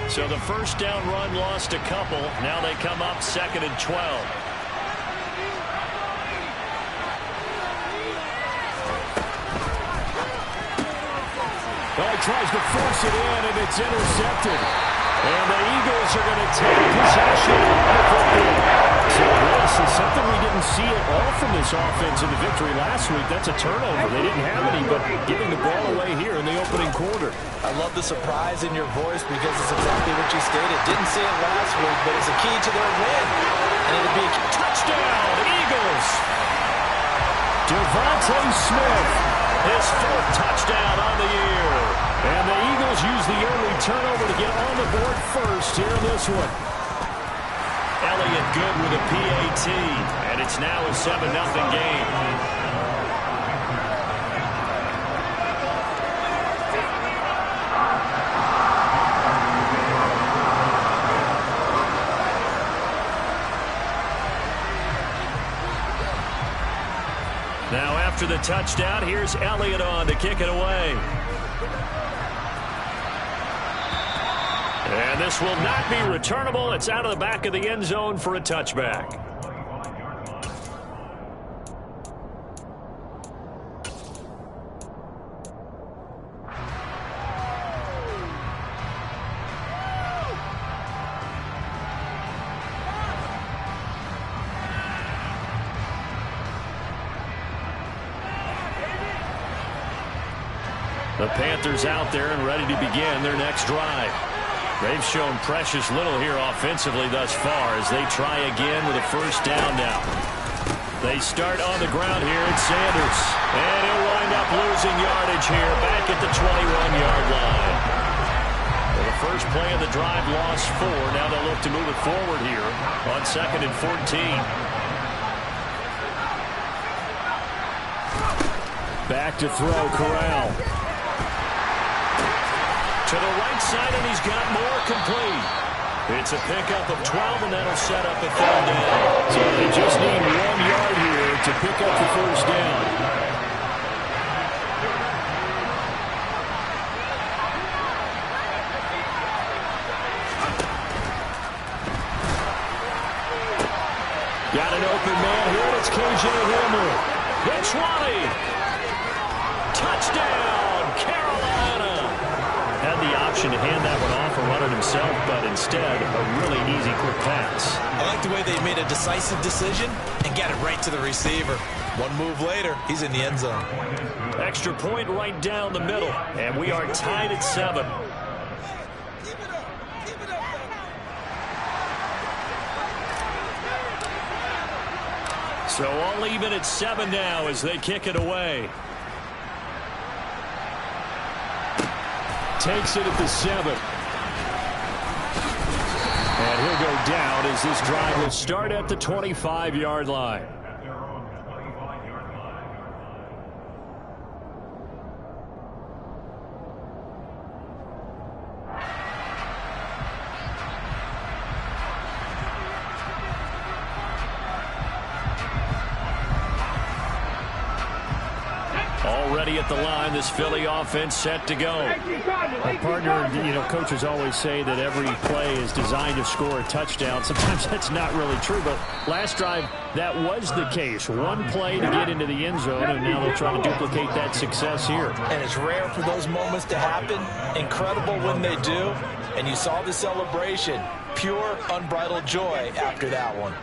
So the first down run lost a couple. Now they come up 2nd and 12. Well, he tries to force it in, and it's intercepted. And the Eagles are going to take possession of the football. So this is something we didn't see at all from this offense in the victory last week. That's a turnover. They didn't have any, but giving the ball away here in the opening quarter. I love the surprise in your voice because it's exactly what you stated. Didn't see it last week, but it's a key to their win. And it'll be a touchdown, Eagles! Devontae Smith. His 4th touchdown on the year. And the Eagles use the early turnover to get on the board first here in this one. Elliott good with a PAT, and it's now a 7-0 game. Now after the touchdown, here's Elliott on to kick it away. And this will not be returnable. It's out of the back of the end zone for a touchback. The Panthers out there and ready to begin their next drive. They've shown precious little here offensively thus far as they try again with a first down now. They start on the ground here at Sanders. And he'll wind up losing yardage here back at the 21-yard line. Well, the first play of the drive lost 4. Now they'll look to move it forward here on 2nd and 14. Back to throw, Corral. To the right side, and he's got more complete. It's a pickup of 12, and that'll set up a 3rd down. So they just need 1 yard here to pick up the first down. Got an open man here, and it's KJ Hamler. The 20. Touchdown, Carolina. Had the option to hand that one off and run it himself, but instead, a really easy, quick pass. I like the way they made a decisive decision and got it right to the receiver. One move later, he's in the end zone. Extra point right down the middle, and we are tied at 7. So all even at 7 now as they kick it away. Takes it at the 7. And he'll go down as this drive will start at the 25-yard line. Already at the line, this Philly offense set to go. Well, partner, coaches always say that every play is designed to score a touchdown. Sometimes that's not really true, but last drive, that was the case. One play to get into the end zone, and now they'll try to duplicate that success here. And it's rare for those moments to happen. Incredible when they do. And you saw the celebration. Pure, unbridled joy after that one.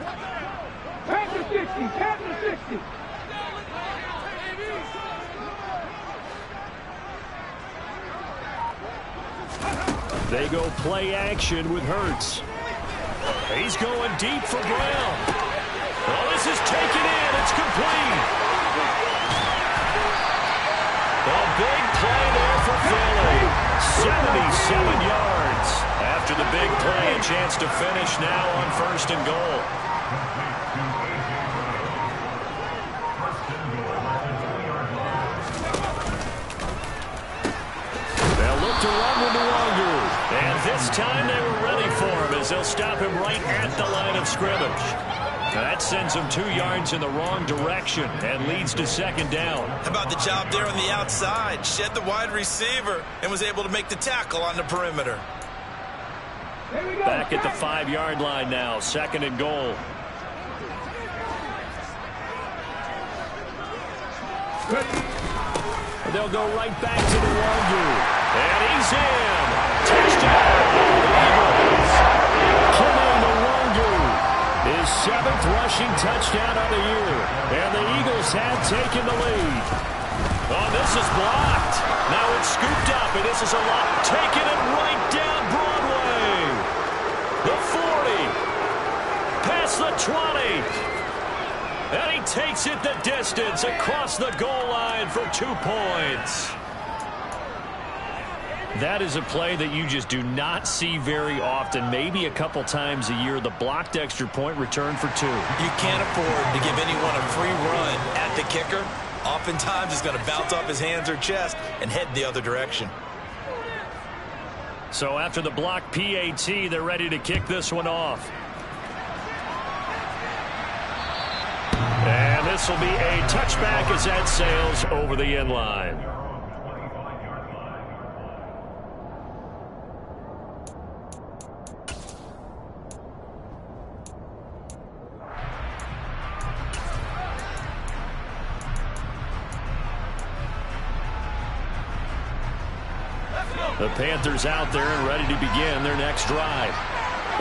Panther 60, Panther 60. They go play action with Hurts. He's going deep for Brown. Well, this is taken in. It's complete. A big play there for Philly. 77 yards. After the big play, a chance to finish now on 1st and goal. They'll look to run with the longer. And this time they were ready for him as they'll stop him right at the line of scrimmage. That sends him 2 yards in the wrong direction and leads to 2nd down. How about the job there on the outside? Shed the wide receiver and was able to make the tackle on the perimeter. Back at the 5-yard line now, 2nd and goal. They'll go right back to the Wazoo. And he's in. Touchdown, Eagles. Killing the Wazoo. His 7th rushing touchdown of the year. And the Eagles have taken the lead. Oh, this is blocked. Now it's scooped up, and this is a lot. Taking it right down Broadway. The 40. Past the 20. And he takes it the distance across the goal line for 2 points. That is a play that you just do not see very often. Maybe a couple times a year. The blocked extra point return for 2. You can't afford to give anyone a free run at the kicker. Oftentimes, he's going to bounce off his hands or chest and head the other direction. So after the blocked PAT, they're ready to kick this one off. And this will be a touchback as that sails over the end line. The Panthers out there and ready to begin their next drive.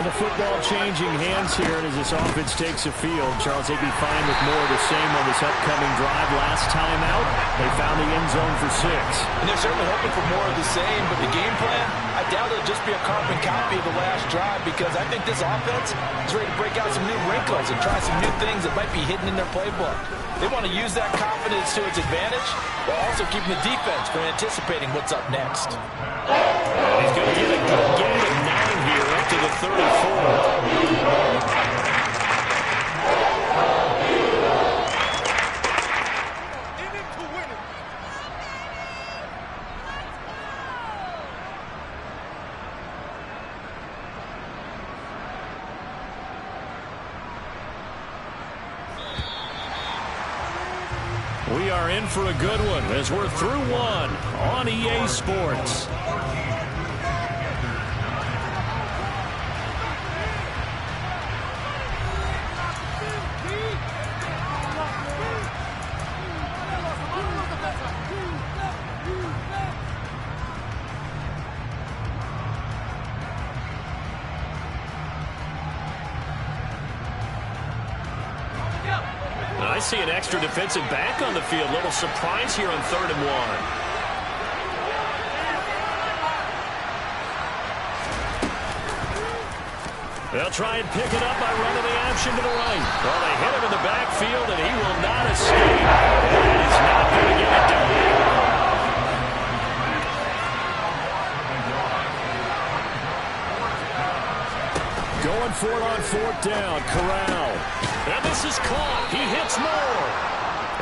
The football changing hands here, and as this offense takes the field, Charles, they'd be fine with more of the same on this upcoming drive. Last time out, they found the end zone for 6. And they're certainly hoping for more of the same, but the game plan, I doubt it'll just be a carbon copy of the last drive, because I think this offense is ready to break out some new wrinkles and try some new things that might be hidden in their playbook. They want to use that confidence to its advantage, while also keeping the defense from anticipating what's up next. He's going to get a good gain of 9 here up to the 34. We are in for a good one as we're through one on EA Sports. I see an extra defensive back on the field. Little surprise here on 3rd and 1. They'll try and pick it up by running the option to the right. Well, they hit him in the backfield, and he will not escape. And he's not going to get it done. Going for it on 4th down. Corral. And this is caught. He hits more.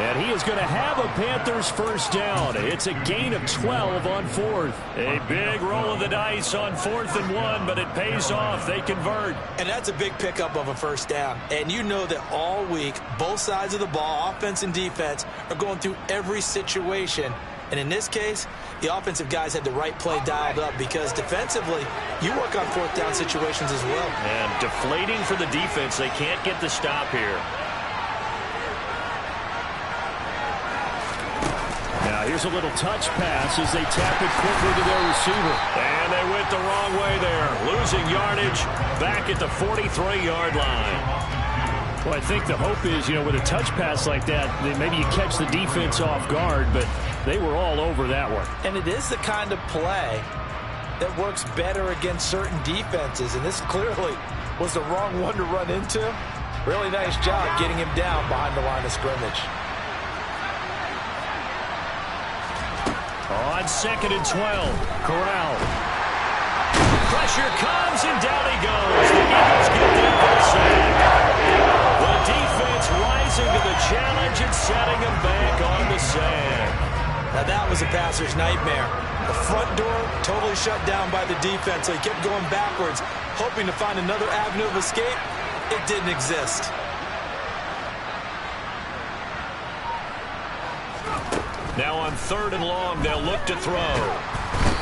And he is going to have a Panthers first down. It's a gain of 12 on 4th. A big roll of the dice on 4th and 1, but it pays off. They convert. And that's a big pickup of a first down. And you know that all week, both sides of the ball, offense and defense, are going through every situation. And in this case, the offensive guys had the right play dialed up, because defensively, you work on 4th down situations as well. And deflating for the defense. They can't get the stop here. Now here's a little touch pass as they tap it quickly to their receiver. And they went the wrong way there. Losing yardage back at the 43-yard line. Well, I think the hope is, with a touch pass like that, maybe you catch the defense off guard, but they were all over that one. And it is the kind of play that works better against certain defenses, and this clearly was the wrong one to run into. Really nice job getting him down behind the line of scrimmage. On 2nd and 12, Corral. Pressure comes, and down he goes. The Eagles get the sack. The defense rising to the challenge and setting him back on the sand. Now that was a passer's nightmare. The front door totally shut down by the defense, so he kept going backwards, hoping to find another avenue of escape. It didn't exist. Now on 3rd and long, they'll look to throw.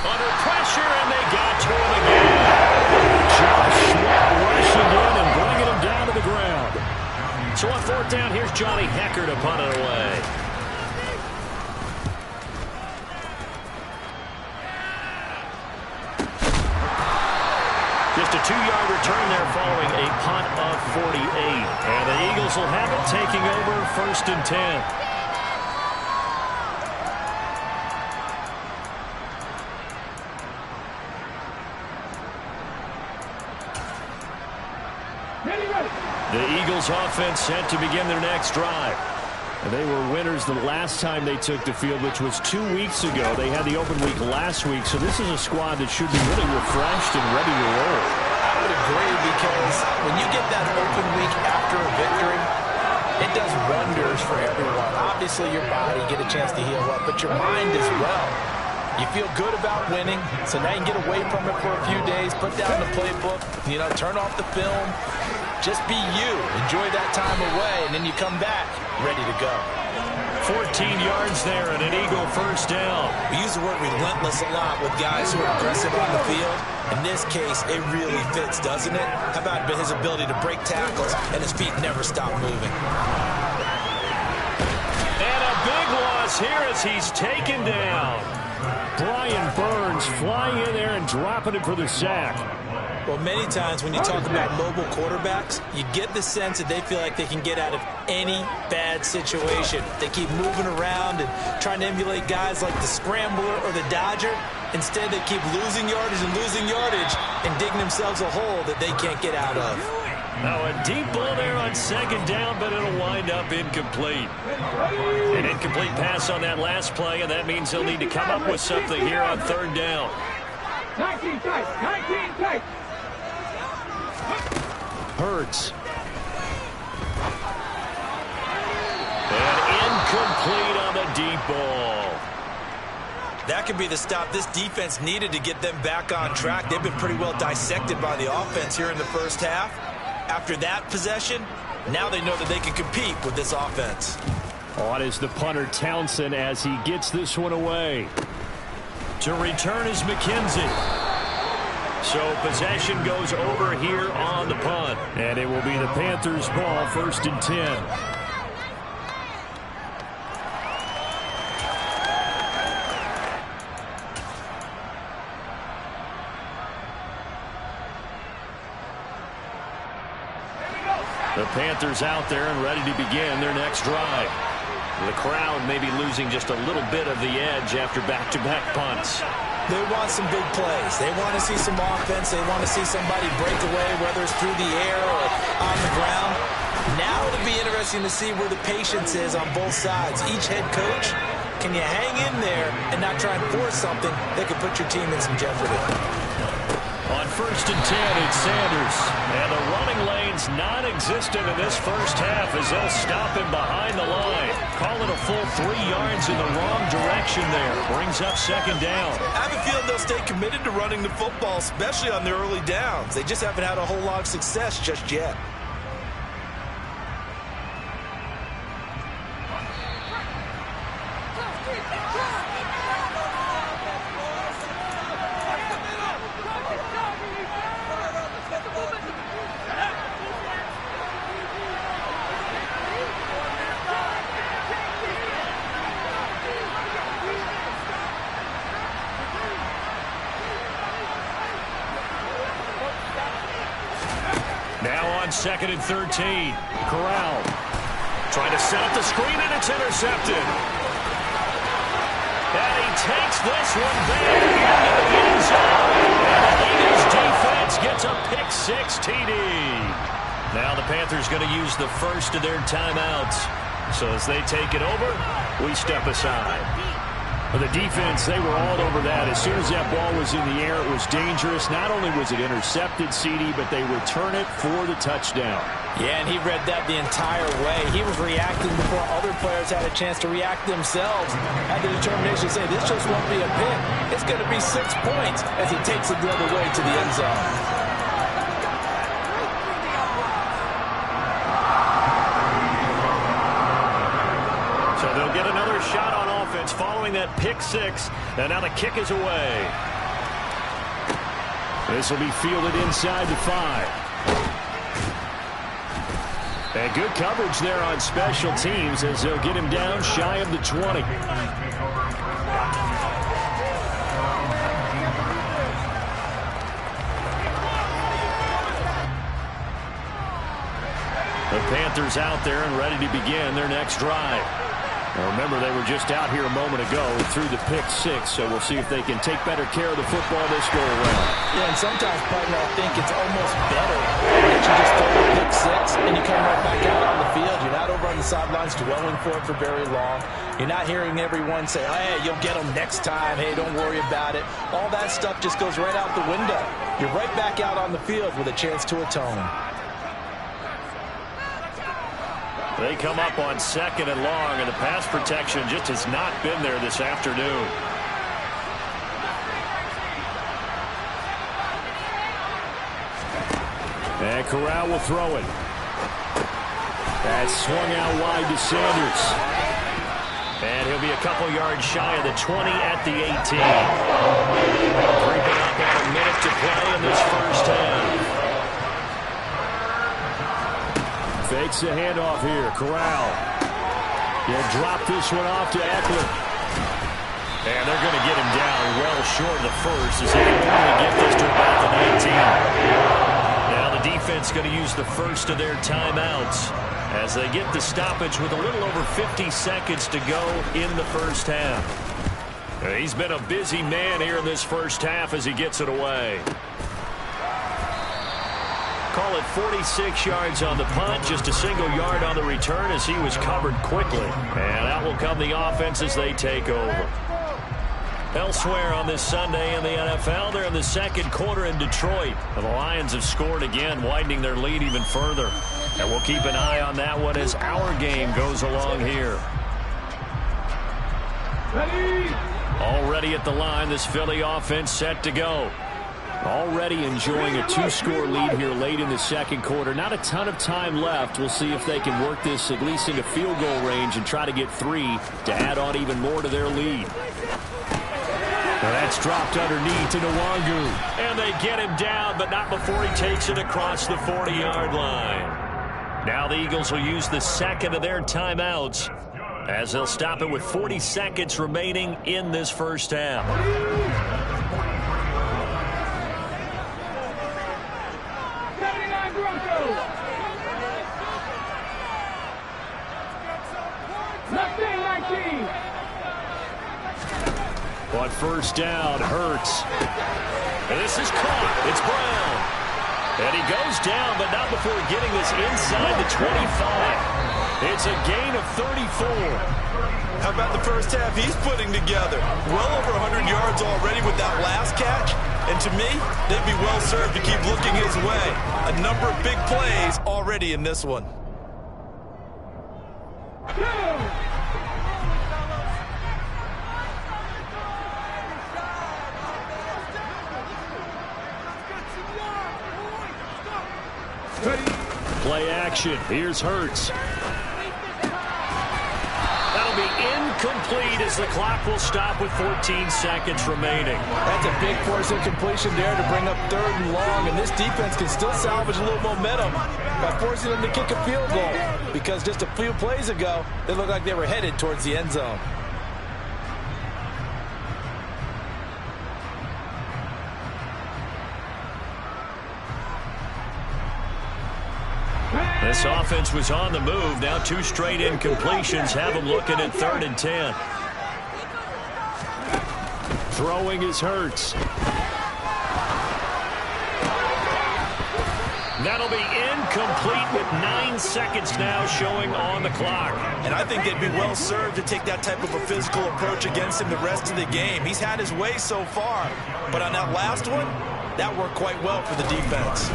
Under pressure, and they got to him again. down. Here's Johnny Hecker to punt it away. Just a 2-yard return there following a punt of 48. And the Eagles will have it, taking over 1st and 10. The Eagles offense set to begin their next drive. And they were winners the last time they took the field, which was 2 weeks ago. They had the open week last week, so this is a squad that should be really refreshed and ready to roll. I would agree, because when you get that open week after a victory, it does wonders for everyone. Obviously, your body get a chance to heal up, but your mind as well. You feel good about winning, so now you can get away from it for a few days, put down the playbook, turn off the film. Just be you. Enjoy that time away, and then you come back ready to go. 14 yards there and an Eagle first down. We use the word relentless a lot with guys who are aggressive on the field. In this case, it really fits, doesn't it? How about his ability to break tackles and his feet never stop moving? And a big loss here as he's taken down. Brian Burns flying in there and dropping it for the sack. Well, many times when you talk about mobile quarterbacks, you get the sense that they feel like they can get out of any bad situation. They keep moving around and trying to emulate guys like the Scrambler or the Dodger. Instead, they keep losing yardage and digging themselves a hole that they can't get out of. Now a deep ball there on 2nd down, but it'll wind up incomplete. An incomplete pass on that last play, and that means they'll need to come up with something here on 3rd down. 19 tight, 19 tight. Hurts. And incomplete on the deep ball. That could be the stop this defense needed to get them back on track. They've been pretty well dissected by the offense here in the first half. After that possession, now they know that they can compete with this offense. On is the punter Townsend as he gets this one away. To return is McKenzie. So possession goes over here on the punt. And it will be the Panthers' ball, 1st and 10. The Panthers out there and ready to begin their next drive. The crowd may be losing just a little bit of the edge after back-to-back punts. They want some big plays. They want to see some offense. They want to see somebody break away, whether it's through the air or on the ground. Now it'll be interesting to see where the patience is on both sides. Each head coach, can you hang in there and not try and force something that could put your team in some jeopardy? On 1st and 10, it's Sanders. And the running lane's non-existent in this first half as they'll stop him behind the line. Call it a full 3 yards in the wrong direction there. Brings up 2nd down. I have a feeling they'll stay committed to running the football, especially on their early downs. They just haven't had a whole lot of success just yet. Now on 2nd and 13. Corral trying to set up the screen, and it's intercepted. And he takes this one back into the end zone. And the Eagles defense gets a pick-6 TD. Now the Panthers going to use the first of their timeouts. So as they take it over, we step aside. The defense, they were all over that. As soon as that ball was in the air, it was dangerous. Not only was it intercepted, CD, but they return it for the touchdown. Yeah, and he read that the entire way. He was reacting before other players had a chance to react themselves. Had the determination to say, this just won't be a pick. It's going to be 6 points as he takes it the other way to the end zone. They'll get another shot on offense following that pick-6, and now the kick is away. This will be fielded inside the 5. And good coverage there on special teams as they'll get him down shy of the 20. The Panthers out there and ready to begin their next drive. Now remember, they were just out here a moment ago through the pick six, so we'll see if they can take better care of the football this go around. Yeah, and sometimes, partner, I think it's almost better that you just throw the pick six and you come right back out on the field. You're not over on the sidelines dwelling for it for very long. You're not hearing everyone say, hey, you'll get them next time. Hey, don't worry about it. All that stuff just goes right out the window. You're right back out on the field with a chance to atone. They come up on 2nd and long, and the pass protection just has not been there this afternoon. And Corral will throw it. That's swung out wide to Sanders. And he'll be a couple yards shy of the 20 at the 18. Creeping up on a minute to play in this first half. Fakes the handoff here. Corral. He'll drop this one off to Eckler. And they're going to get him down well short of the first as they can only get this to about the 19. Now the defense going to use the first of their timeouts as they get the stoppage with a little over 50 seconds to go in the first half. He's been a busy man here in this first half as he gets it away. Call it 46 yards on the punt, just a single yard on the return as he was covered quickly. And out will come the offense as they take over. Elsewhere on this Sunday in the NFL, they're in the second quarter in Detroit. The Lions have scored again, widening their lead even further. And we'll keep an eye on that one as our game goes along here. Ready? Already at the line, this Philly offense set to go. Already enjoying a 2-score lead here late in the second quarter. Not a ton of time left. We'll see if they can work this at least into field goal range and try to get 3 to add on even more to their lead. Now that's dropped underneath to Nwangu. And they get him down, but not before he takes it across the 40-yard line. Now the Eagles will use the second of their timeouts as they'll stop it with 40 seconds remaining in this first half. 79 Broncos. Left in 19. On first down, Hurts. And this is caught. It's Brown. And he goes down, but not before getting this inside the 25. It's a gain of 34. How about the first half he's putting together? Well over 100 yards already with that last catch. And to me, they'd be well served to keep looking his way. A number of big plays already in this one. Play action. Here's Hurts. That'll be incomplete as the clock will stop with 14 seconds remaining. That's a big force incompletion there to bring up 3rd and long, and this defense can still salvage a little momentum by forcing them to kick a field goal, because just a few plays ago, they looked like they were headed towards the end zone. This offense was on the move. Now 2 straight incompletions have them looking at 3rd and 10. Throwing is Hurts. That'll be incomplete with 9 seconds now showing on the clock. And I think they'd be well served to take that type of a physical approach against him the rest of the game. He's had his way so far, but on that last one, that worked quite well for the defense.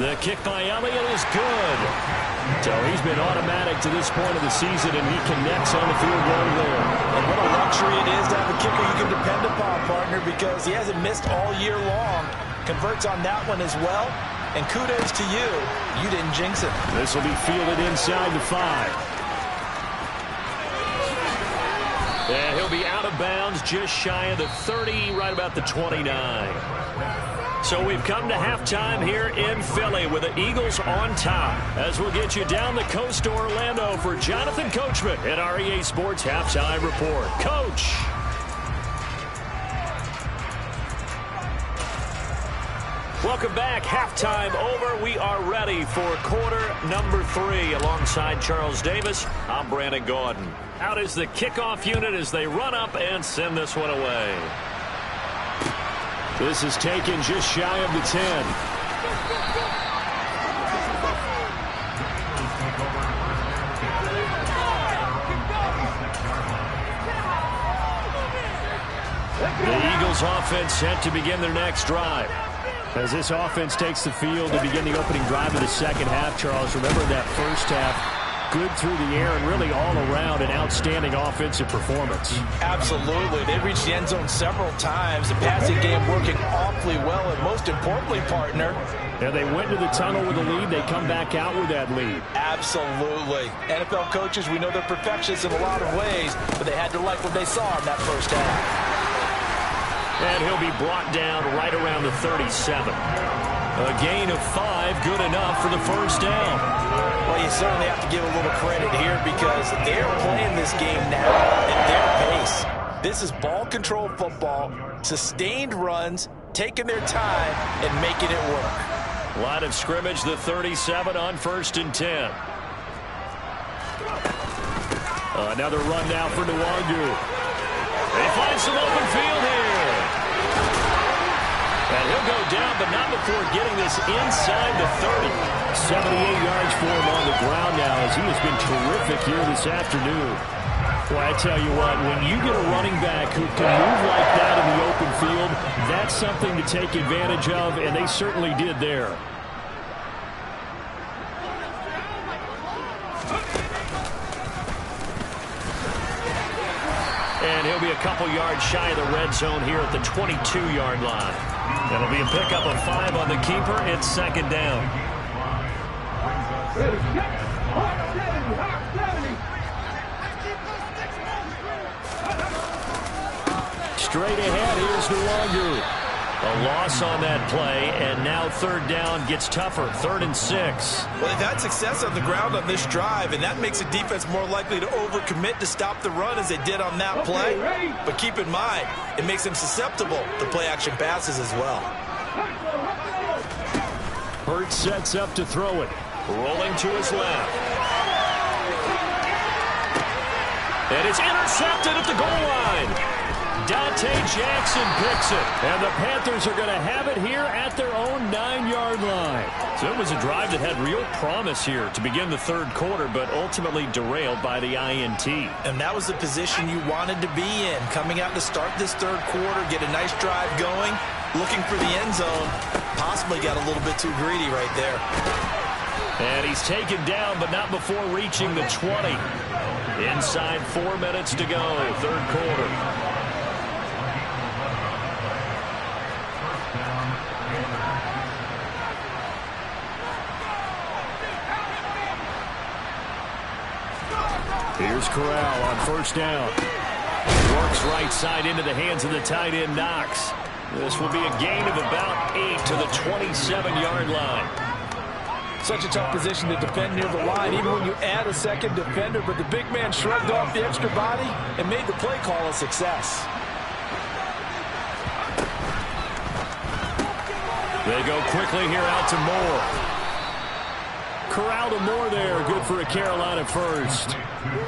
The kick by Elliott is good. So he's been automatic to this point of the season, and he connects on the field goal there. And what a luxury it is to have a kicker you can depend upon, partner, because he hasn't missed all year long. Converts on that one as well. And kudos to you. You didn't jinx it. This will be fielded inside the 5. And he'll be out of of bounds, just shy of the 30, right about the 29. So we've come to halftime here in Philly with the Eagles on top. As we'll get you down the coast to Orlando for Jonathan Coachman at our EA Sports Halftime Report. Coach. Welcome back. Halftime over. We are ready for quarter number 3. Alongside Charles Davis, I'm Brandon Gaudin. Out is the kickoff unit as they run up and send this one away. This is taken just shy of the 10. The Eagles offense set to begin their next drive. As this offense takes the field to begin the opening drive of the second half, Charles, remember that first half, good through the air and really all around an outstanding offensive performance. Absolutely. They reached the end zone several times. The passing game working awfully well, and most importantly, partner, and they went to the tunnel with a lead. They come back out with that lead. Absolutely. NFL coaches, we know they're perfectionists in a lot of ways, but they had to like what they saw in that first half. And he'll be brought down right around the 37. A gain of 5, good enough for the first down. Well, you certainly have to give a little credit here because they're playing this game now at their pace. This is ball control football, sustained runs, taking their time, and making it work. Line of scrimmage, the 37 on 1st and 10. Another run now for Nwangu. They find some open field here. And he'll go down, but not before getting this inside the 30. 78 yards for him on the ground now as he has been terrific here this afternoon. Well, I tell you what, when you get a running back who can move like that in the open field, that's something to take advantage of, and they certainly did there. And he'll be a couple yards shy of the red zone here at the 22-yard line. That'll be a pickup of 5 on the keeper. It's second down. Straight ahead, here's Nwangu. A loss on that play, and now third down gets tougher. 3rd and 6. Well, they've had success on the ground on this drive, and that makes the defense more likely to overcommit to stop the run as they did on that play. But keep in mind, it makes them susceptible to play-action passes as well. Hurts sets up to throw it. Rolling to his left. And it's intercepted at the goal line. Dante Jackson picks it. And the Panthers are going to have it here at their own 9-yard line. So it was a drive that had real promise here to begin the third quarter, but ultimately derailed by the INT. And that was the position you wanted to be in. Coming out to start this third quarter, get a nice drive going, looking for the end zone. Possibly got a little bit too greedy right there. And he's taken down, but not before reaching the 20. Inside 4 minutes to go, third quarter. Here's Corral on first down. Works right side into the hands of the tight end, Knox. This will be a gain of about 8 to the 27-yard line. Such a tough position to defend near the line, even when you add a second defender, but the big man shrugged off the extra body and made the play call a success. They go quickly here out to Moore. Corral to Moore there, good for a Carolina first.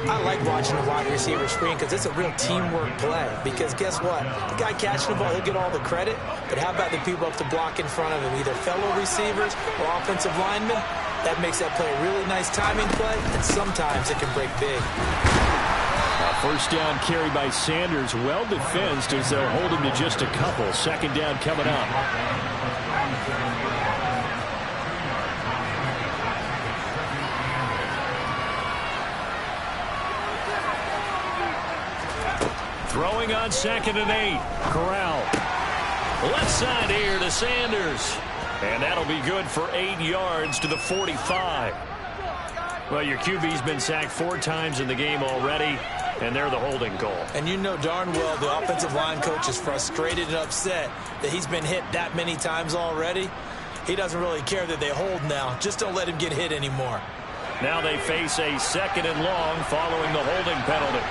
I like watching the wide receiver screen because it's a real teamwork play. Because guess what? The guy catching the ball, he'll get all the credit. But how about the people up the block in front of him, either fellow receivers or offensive linemen? That makes that play a really nice timing play, and sometimes it can break big. First down carry by Sanders, well defensed as they'll hold him to just a couple. Second down coming up. Throwing on 2nd and 8. Corral. Left side here to Sanders. And that'll be good for 8 yards to the 45. Well, your QB's been sacked 4 times in the game already. and they're the holding call. And you know darn well the offensive line coach is frustrated and upset that he's been hit that many times already. He doesn't really care that they hold now. Just don't let him get hit anymore. Now they face a 2nd and long following the holding penalty.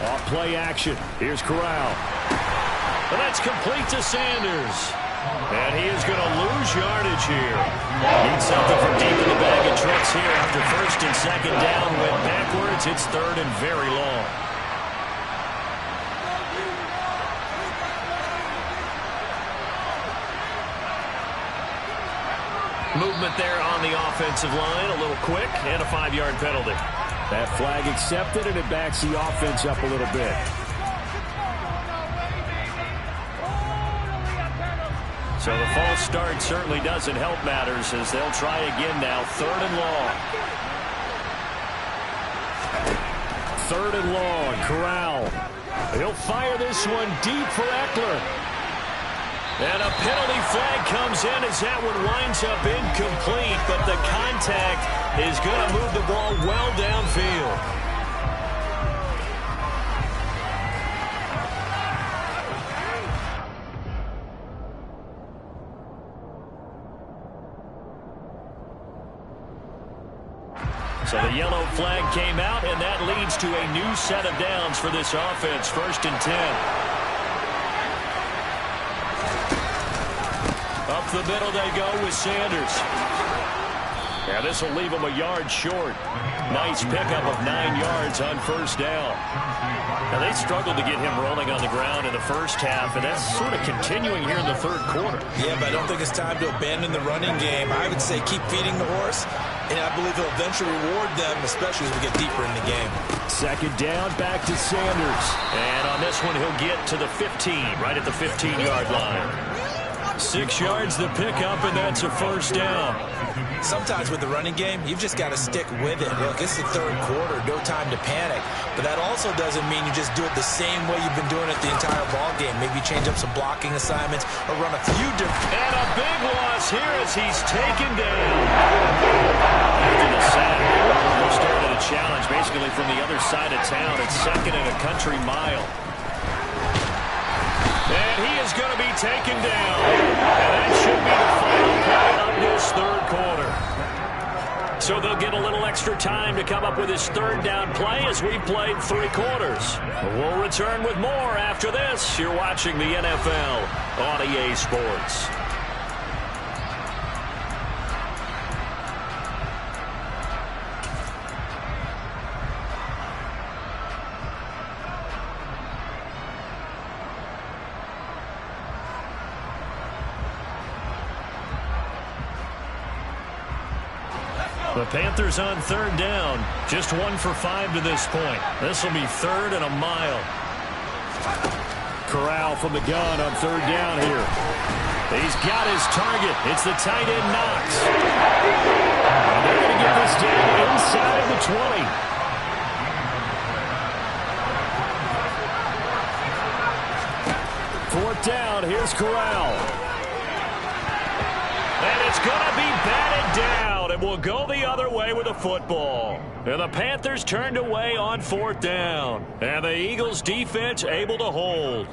Off play action. Here's Corral. And that's complete to Sanders. And he is going to lose yardage here. Needs something from deep in the bag of tricks here after 1st and 2nd down. Went backwards. It's 3rd and very long. Movement there on the offensive line. A little quick and a 5-yard penalty. That flag accepted, and it backs the offense up a little bit. So the false start certainly doesn't help matters as they'll try again now. 3rd and long. 3rd and long. Corral. He'll fire this one deep for Eckler. And a penalty flag comes in as that one winds up incomplete, but the contact is going to move the ball well downfield. So the yellow flag came out, and that leads to a new set of downs for this offense. 1st and 10. Up the middle they go with Sanders. Yeah, this will leave him a yard short. Nice pickup of 9 yards on 1st down. Now, they struggled to get him rolling on the ground in the 1st half, and that's sort of continuing here in the 3rd quarter. Yeah, but I don't think it's time to abandon the running game. I would say keep feeding the horse, and I believe he'll eventually reward them, especially as we get deeper in the game. 2nd down, back to Sanders. And on this one, he'll get to the 15, right at the 15-yard line. 6 yards the pickup, and that's a 1st down. Sometimes with the running game, you've just got to stick with it. Look, it's the 3rd quarter, no time to panic. But that also doesn't mean you just do it the same way you've been doing it the entire ball game. Maybe change up some blocking assignments or run a few different. And a big loss here as he's taken down. After the sack, we're starting a challenge basically from the other side of town. It's 2nd and a country mile. And he is going to be taken down. And that should be the final play of this 3rd quarter. So they'll get a little extra time to come up with his 3rd down play as we've played 3 quarters. We'll return with more after this. You're watching the NFL on EA Sports. The Panthers on 3rd down. Just 1 for 5 to this point. This will be 3rd and a mile. Corral from the gun on 3rd down here. He's got his target. It's the tight end Knox. And they're going to get this down inside the 20. 4th down. Here's Corral. And it's going to be batted down, and we'll go the other way with the football. And the Panthers turned away on 4th down. And the Eagles' defense able to hold.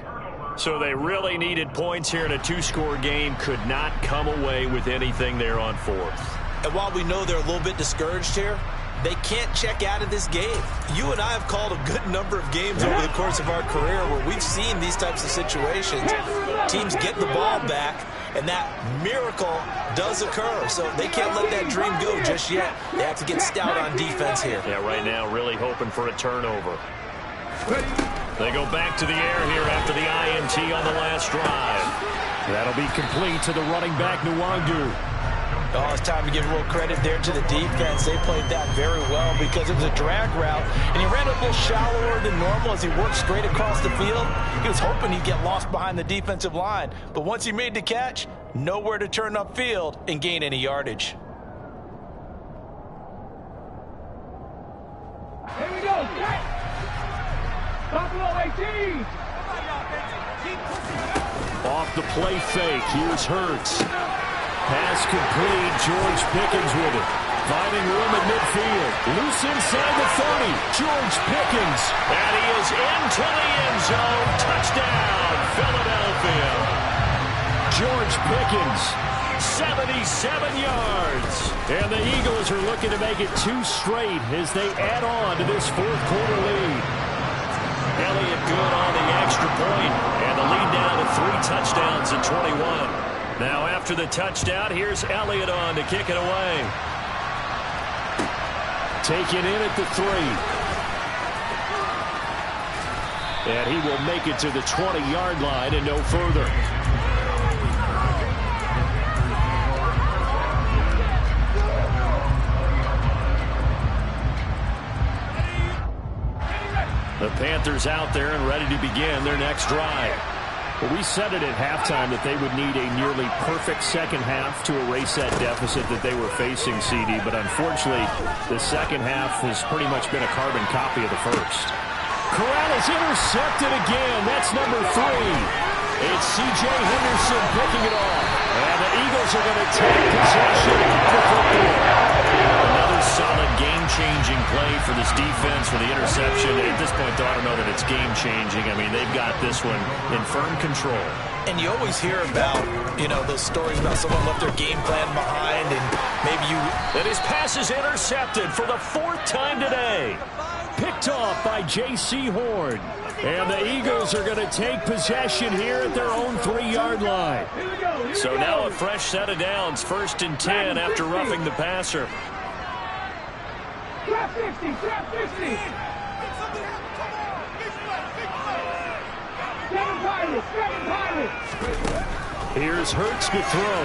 So they really needed points here in a 2-score game. Could not come away with anything there on 4th. And while we know they're a little bit discouraged here, they can't check out of this game. You and I have called a good number of games over the course of our career where we've seen these types of situations. Teams get the ball back, and that miracle does occur. So they can't let that dream go just yet. They have to get stout on defense here. Yeah, right now really hoping for a turnover. They go back to the air here after the INT on the last drive. That'll be complete to the running back, Nwangu. Oh, it's time to give a little credit there to the defense. They played that very well because it was a drag route, and he ran a little shallower than normal as he worked straight across the field. He was hoping he'd get lost behind the defensive line, but once he made the catch, nowhere to turn upfield and gain any yardage. Here we go. Buffalo 18. Off the play fake. Here's Hurts. Pass complete. George Pickens with it. Finding room at midfield. Loose inside the 30. George Pickens. And he is into the end zone. Touchdown, Philadelphia. George Pickens. 77 yards. And the Eagles are looking to make it 2 straight as they add on to this fourth quarter lead. Elliott good on the extra point, and the lead down to 3 touchdowns at 21. Now after the touchdown, here's Elliott on to kick it away. Taken in at the 3. And he will make it to the 20-yard line and no further. The Panthers out there and ready to begin their next drive. Well, we said it at halftime that they would need a nearly perfect second half to erase that deficit that they were facing, CD. But unfortunately, the second half has pretty much been a carbon copy of the first. Corral is intercepted again. That's number 3. It's C.J. Henderson picking it off. And the Eagles are going to take possession of the football. Another solid game-changing play for this defense with the interception. At this point, though, I don't know that it's game-changing. I mean, they've got this one in firm control. And you always hear about, those stories about someone left their game plan behind and maybe you... And his pass is intercepted for the 4th time today. Picked off by J.C. Horn. And the Eagles are going to take possession here at their own 3-yard line. So now a fresh set of downs, 1st and 10 after roughing the passer. Trap 50, trap 50. Seven Pirates. Here's Hurts to throw.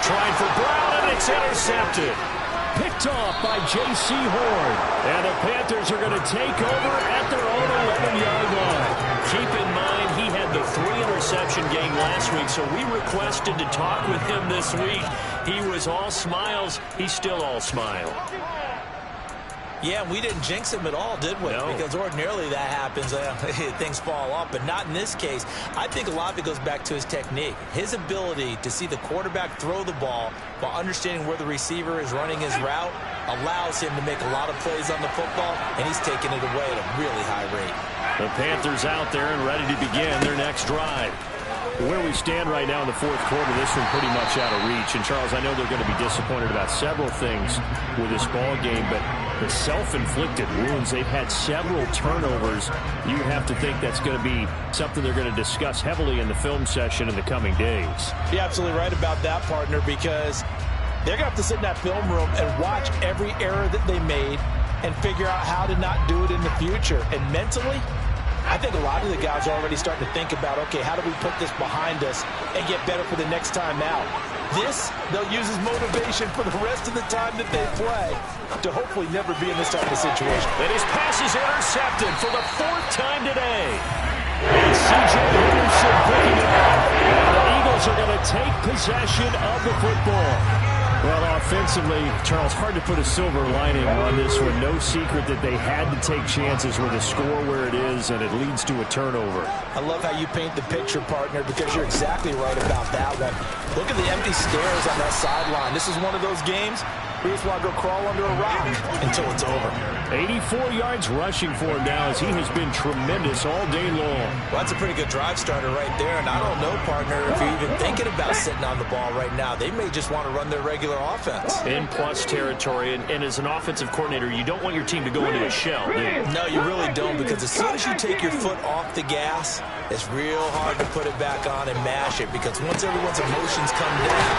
Trying for Brown, and it's intercepted. Picked off by J.C. Horn. And the Panthers are going to take over at their own 11-yard line. Keep in mind, he had the 3-interception game last week, so we requested to talk with him this week. He was all smiles. He's still all smile. Yeah, we didn't jinx him at all, did we? No. Because ordinarily that happens, things fall off, but not in this case. I think a lot of it goes back to his technique. His ability to see the quarterback throw the ball while understanding where the receiver is running his route allows him to make a lot of plays on the football, and he's taking it away at a really high rate. The Panthers out there and ready to begin their next drive. Where we stand right now in the fourth quarter, this one pretty much out of reach. And, Charles, I know they're going to be disappointed about several things with this ball game, but the self-inflicted wounds, they've had several turnovers. You have to think that's going to be something they're going to discuss heavily in the film session in the coming days. You're absolutely right about that, partner, because they're going to have to sit in that film room and watch every error that they made and figure out how to not do it in the future. And mentally, I think a lot of the guys are already starting to think about, okay, how do we put this behind us and get better for the next time out? This, they'll use as motivation for the rest of the time that they play to hopefully never be in this type of situation. And his pass is intercepted for the 4th time today. And C.J. Henderson picking it up. And the Eagles are going to take possession of the football. Well, offensively, Charles, hard to put a silver lining on this one. No secret that they had to take chances with a score where it is, and it leads to a turnover. I love how you paint the picture, partner, because you're exactly right about that one. Look at the empty stairs on that sideline. This is one of those games where you just want to go crawl under a rock until it's over. 84 yards rushing for him now as he has been tremendous all day long. Well, that's a pretty good drive starter right there, and I don't know, partner, if you're even thinking about sitting on the ball right now. They may just want to run their regular offense. In plus territory, and as an offensive coordinator, you don't want your team to go into a shell, do you? No, you really don't, because as soon as you take your foot off the gas, it's real hard to put it back on and mash it, because once everyone's emotions come down,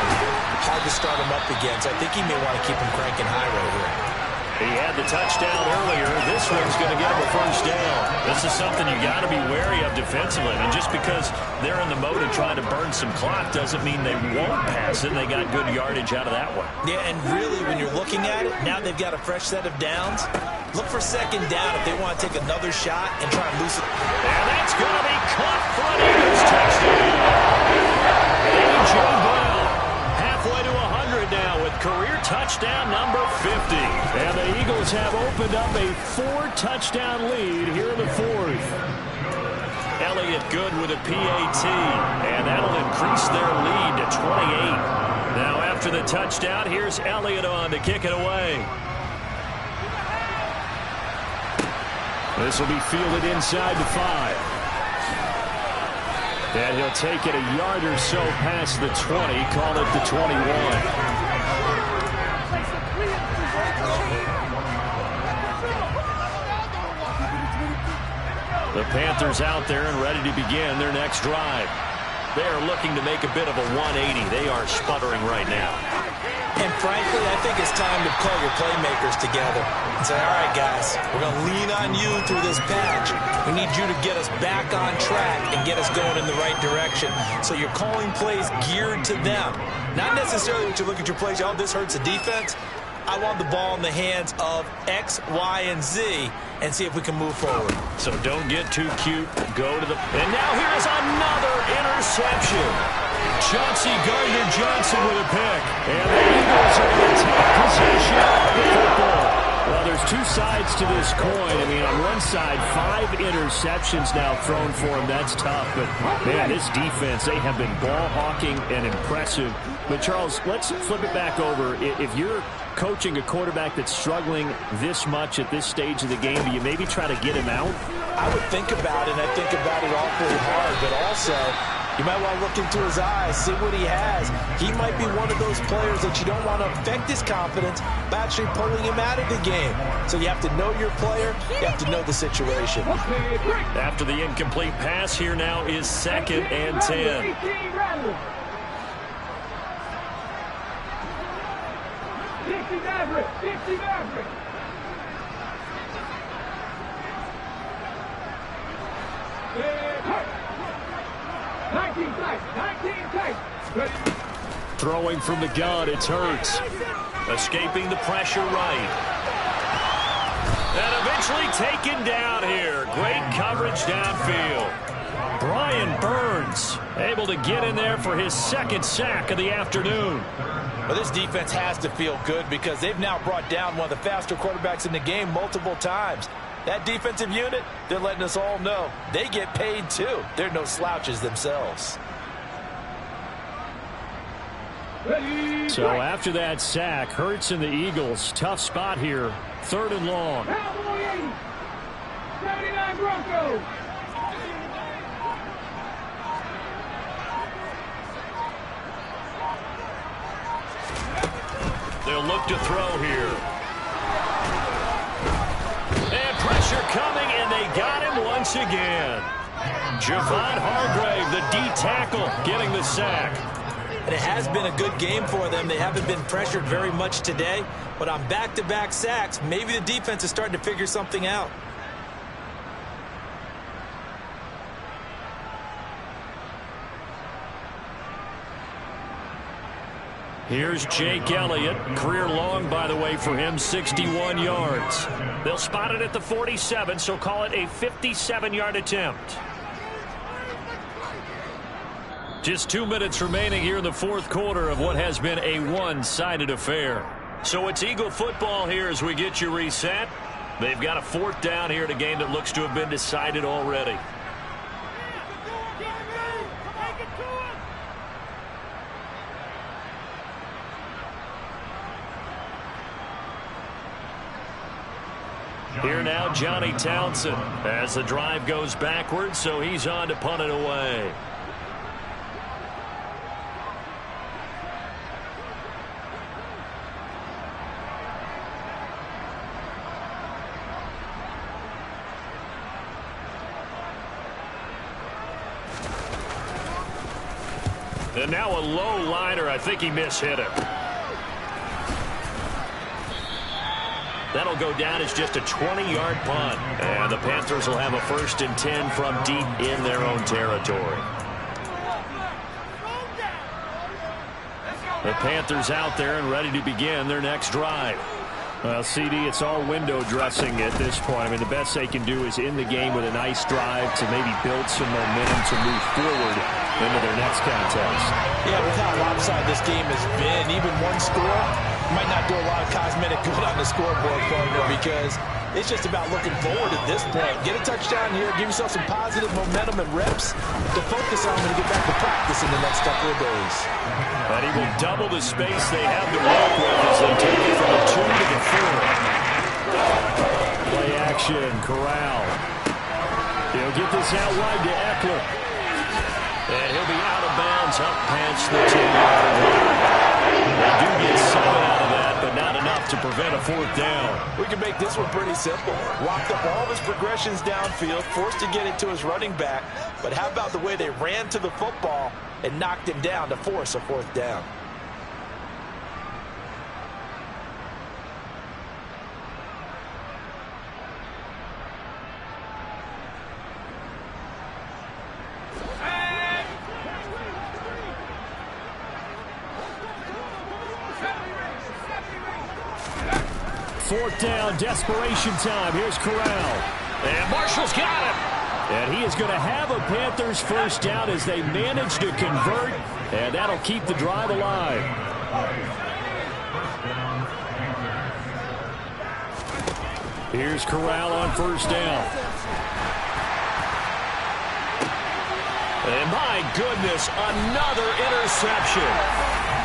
hard to start them up again. So I think he may want to keep them cranking high right here. He had the touchdown earlier. This one's going to get him a 1st down. This is something you got to be wary of defensively. I mean, just because they're in the mode of trying to burn some clock doesn't mean they won't pass it. They got good yardage out of that one. Yeah, and really, when you're looking at it, now they've got a fresh set of downs. Look for 2nd down if they want to take another shot and try and loosen. And that's going to be caught for an Eagles touchdown. A.J. Brown halfway to 100 now with career touchdown number 50. And the Eagles have opened up a 4-touchdown lead here in the 4th. Elliott good with a PAT, and that'll increase their lead to 28. Now After the touchdown, here's Elliott on to kick it away. This will be fielded inside the 5. And he'll take it a yard or so past the 20, call it the 21. The Panthers out there and ready to begin their next drive. They are looking to make a bit of a 180. They are sputtering right now. And frankly, I think it's time to call your playmakers together and say, all right, guys, we're going to lean on you through this patch. We need you to get us back on track and get us going in the right direction. So you're calling plays geared to them. Not necessarily what you look at your plays, oh, this hurts the defense. I want the ball in the hands of X, Y, and Z and see if we can move forward. So don't get too cute. Go to the... And now here is another interception. Chauncey Gardner-Johnson with a pick. And the Eagles are going to take possession of the football. Well, there's two sides to this coin. I mean, on one side, 5 interceptions now thrown for him. That's tough. But, man, this defense, they have been ball hawking and impressive. But, Charles, let's flip it back over. If you're coaching a quarterback that's struggling this much at this stage of the game, do you maybe try to get him out? I would think about it, and I think about it awfully hard. But also, you might want to look into his eyes, see what he has. He might be one of those players that you don't want to affect his confidence by actually pulling him out of the game. So you have to know your player. You have to know the situation. After the incomplete pass, here now is 2nd and 10. 60 Maverick, 60 Maverick. Throwing from the gun, it's Hurts. Escaping the pressure right. And eventually taken down here. Great coverage downfield. Brian Burns able to get in there for his 2nd sack of the afternoon. Well, this defense has to feel good because they've now brought down one of the faster quarterbacks in the game multiple times. That defensive unit, they're letting us all know they get paid too. They're no slouches themselves. So after that sack, Hurts and the Eagles, tough spot here. 3rd and long. Cowboy 79 Broncos. They'll look to throw here. And pressure coming, and they got him once again. Javon Hargrave, the D tackle, getting the sack. And it has been a good game for them. They haven't been pressured very much today. But on back-to-back sacks, maybe the defense is starting to figure something out. Here's Jake Elliott. Career long, by the way, for him, 61 yards. They'll spot it at the 47, so call it a 57-yard attempt. Just 2 minutes remaining here in the 4th quarter of what has been a one-sided affair. So it's Eagle football here as we get you reset. They've got a 4th down here in a game that looks to have been decided already. Here now, Johnny Townsend, as the drive goes backwards, so he's on to punt it away. And now a low liner. I think he mishit it. That'll go down as just a 20-yard punt. And the Panthers will have a 1st and 10 from deep in their own territory. The Panthers out there and ready to begin their next drive. Well, CD, it's all window dressing at this point. I mean, the best they can do is end the game with a nice drive to maybe build some momentum to move forward into their next contest. Yeah, with how lopsided this game has been, even one score, Might not do a lot of cosmetic good on the scoreboard, partner, because it's just about looking forward at this point. Get a touchdown here, give yourself some positive momentum and reps to focus on when you get back to practice in the next couple of days. And he will double the space they have to work with as they take it from the 2 to the 4. Play action, Corral. He'll get this out wide to Eckler. And he'll be out of bounds up past the 10-yard line. They do get 7 out of that, but not enough to prevent a 4th down. We can make this one pretty simple. Walked up all of his progressions downfield, forced to get it to his running back. But how about the way they ran to the football and knocked him down to force a 4th down? Fourth down, desperation time. Here's Corral. And Marshall's got him. And he is going to have a Panthers first down as they manage to convert, and that'll keep the drive alive. Here's Corral on first down. And my goodness, another interception.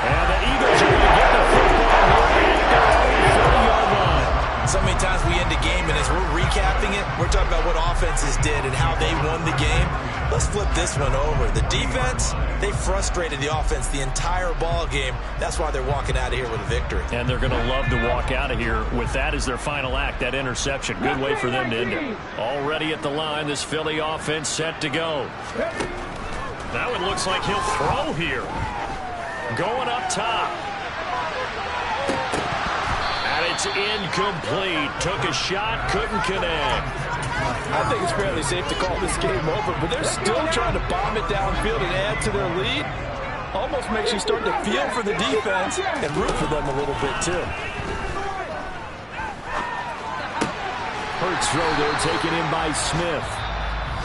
And the Eagles are going to get the football right at their own 30-yard line. So many times we end a game, and as we're recapping it, we're talking about what offenses did and how they won the game. Let's flip this one over. The defense, they frustrated the offense the entire ball game. That's why they're walking out of here with a victory. And they're going to love to walk out of here with that as their final act, that interception. Good way for them to end it. Already at the line, this Philly offense set to go. Now it looks like he'll throw here. Going up top. And it's incomplete. Took a shot, couldn't connect. I think it's fairly safe to call this game over, but they're still trying to bomb it downfield and add to their lead. Almost makes you start to feel for the defense and root for them a little bit, too. Hurts throw there, taken in by Smith.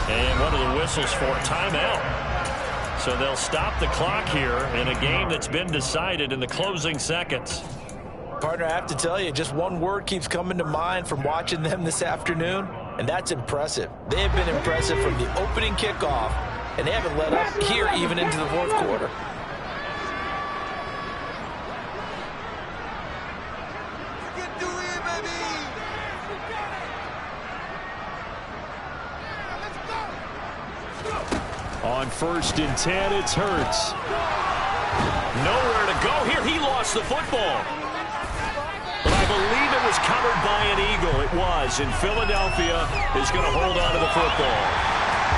And one of the whistles for timeout. So they'll stop the clock here in a game that's been decided in the closing seconds. Partner, I have to tell you, just one word keeps coming to mind from watching them this afternoon, and that's impressive. They have been impressive from the opening kickoff, and they haven't let up here even into the fourth quarter. On 1st and 10, it's Hurts. Nowhere to go here. He lost the football. But I believe it was covered by an Eagle. It was. And Philadelphia is going to hold on to the football.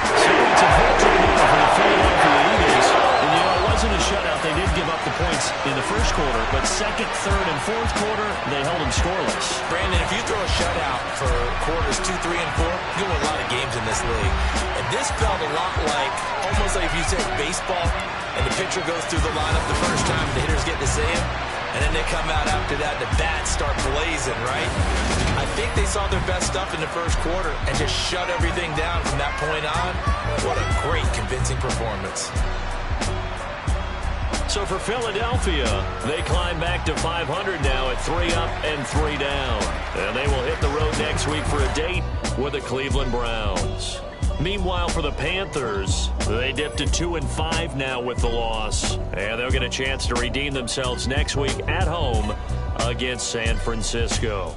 So it's a victory now for the Philadelphia Eagles. And, you know, it wasn't a shutout. They did give up the points in the first quarter. But second, third, and fourth quarter, they held them scoreless. Brandon, if you throw a shutout for quarters 2, 3, and 4, you win a lot of games in this league. And this felt a lot like, almost like if you said baseball, and the pitcher goes through the lineup the first time, the hitters get to see him, and then they come out after that, the bats start blazing, right? I think they saw their best stuff in the first quarter and just shut everything down from that point on. What a great, convincing performance. So for Philadelphia, they climb back to 500 now at 3 up and 3 down. And they will hit the road next week for a date with the Cleveland Browns. Meanwhile, for the Panthers, they dipped to 2-5 now with the loss. And they'll get a chance to redeem themselves next week at home against San Francisco.